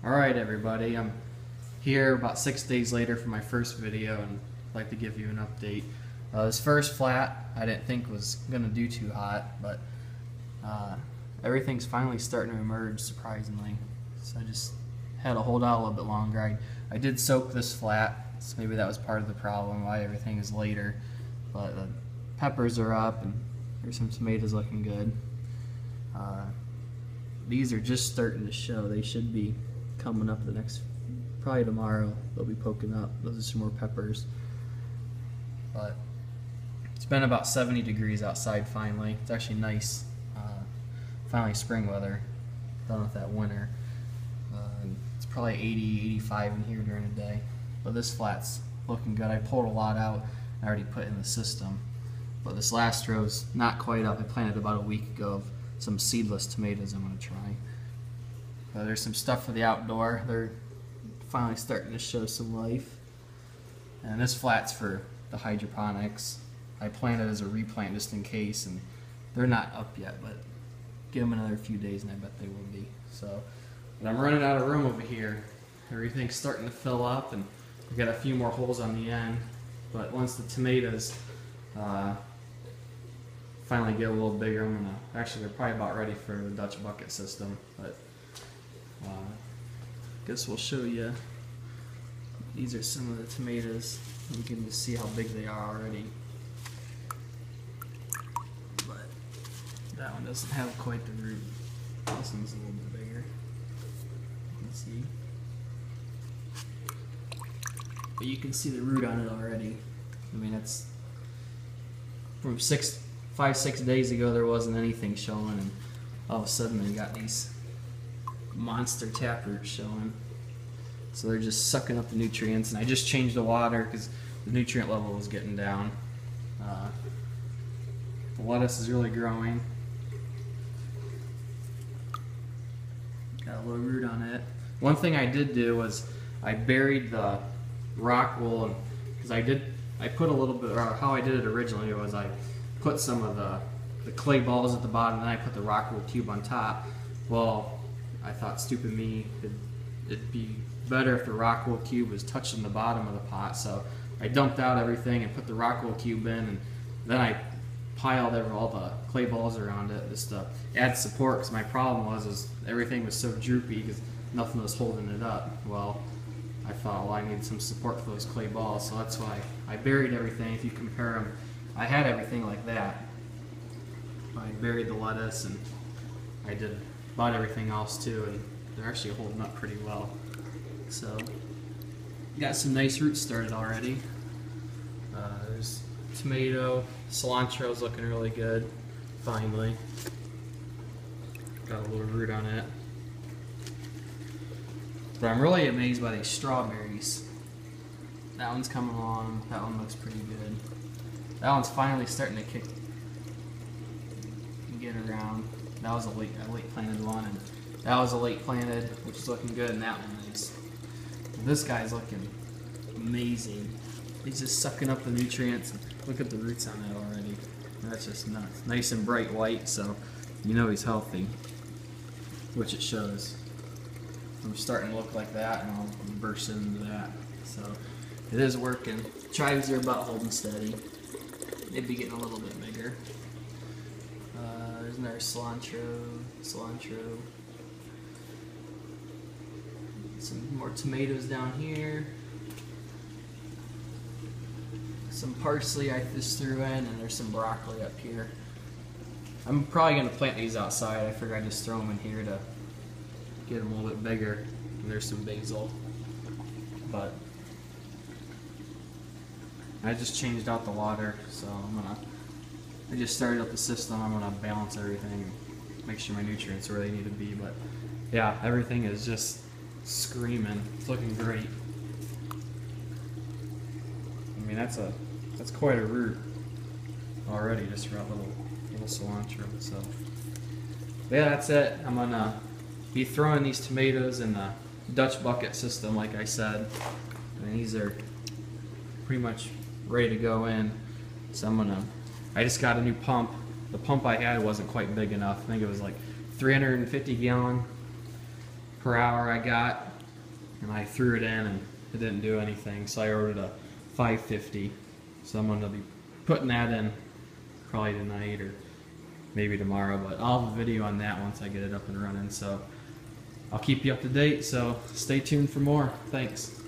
Alright everybody, I'm here about 6 days later for my first video and I'd like to give you an update. This first flat I didn't think was going to do too hot, but everything's finally starting to emerge surprisingly. So I just had to hold out a little bit longer. I did soak this flat, so maybe that was part of the problem why everything is later. But the peppers are up and there's some tomatoes looking good. These are just starting to show. They should be coming up the next, probably tomorrow, they'll be poking up. Those are some more peppers. But it's been about 70 degrees outside finally. It's actually nice. Finally spring weather, done with that winter. It's probably 80, 85 in here during the day. But this flat's looking good. I pulled a lot out I already put in the system. But this last row's not quite up. I planted about a week ago of some seedless tomatoes I'm going to try. There's some stuff for the outdoor. They're finally starting to show some life. And this flat's for the hydroponics. I planted as a replant just in case, and they're not up yet, but give them another few days and I bet they will be. So, but I'm running out of room over here. Everything's starting to fill up and we've got a few more holes on the end. But once the tomatoes finally get a little bigger, I'm gonna, actually they're probably about ready for the Dutch bucket system, but guess we'll show you. These are some of the tomatoes. You can just see how big they are already. But that one doesn't have quite the root. This one's a little bit bigger. You can see. But you can see the root on it already. I mean, it's from 5-6 days ago there wasn't anything showing, and all of a sudden they got these monster taproots showing. So they're just sucking up the nutrients, and I just changed the water because the nutrient level was getting down. The lettuce is really growing. Got a little root on it. One thing I did do was I buried the rock wool, because I put a little bit, or how I did it originally was I put some of the clay balls at the bottom, and then I put the rock wool cube on top. Well, I thought, stupid me, it'd be better if the rock wool cube was touching the bottom of the pot, so I dumped out everything and put the rock wool cube in, and then I piled all the clay balls around it just to add support, because my problem was everything was so droopy because nothing was holding it up. Well, I thought, well, I need some support for those clay balls, so that's why I buried everything. If you compare them, I had everything like that. I buried the lettuce and I did about everything else too, and they're actually holding up pretty well. So, got some nice roots started already. There's tomato, cilantro's looking really good, finally. Got a little root on it. But I'm really amazed by these strawberries. That one's coming along, that one looks pretty good. That one's finally starting to get around. That was a late planted one, and that was a late planted, which is looking good, and that one is. This guy's looking amazing. He's just sucking up the nutrients. Look at the roots on that already. That's just nuts. Nice and bright white, so you know he's healthy, which it shows. I'm starting to look like that, and I'll burst into that. So it is working. Chives are about holding steady. They'd be getting a little bit bigger. There's another cilantro. Some more tomatoes down here. Some parsley I just threw in, and there's some broccoli up here. I'm probably going to plant these outside. I figure I just throw them in here to get them a little bit bigger. And there's some basil. But I just changed out the water, so I just started up the system. I'm gonna balance everything, make sure my nutrients are where they need to be. But yeah, everything is just screaming. It's looking great. I mean, that's quite a root already, just for a little cilantro. So yeah, that's it. I'm gonna be throwing these tomatoes in the Dutch bucket system, like I said. And these are pretty much ready to go in. So I just got a new pump. The pump I had wasn't quite big enough. I think it was like 350 gallon per hour I got. and I threw it in and it didn't do anything, so I ordered a 550. So I'm going to be putting that in probably tonight or maybe tomorrow, but I'll have a video on that once I get it up and running. So I'll keep you up to date, so stay tuned for more. Thanks.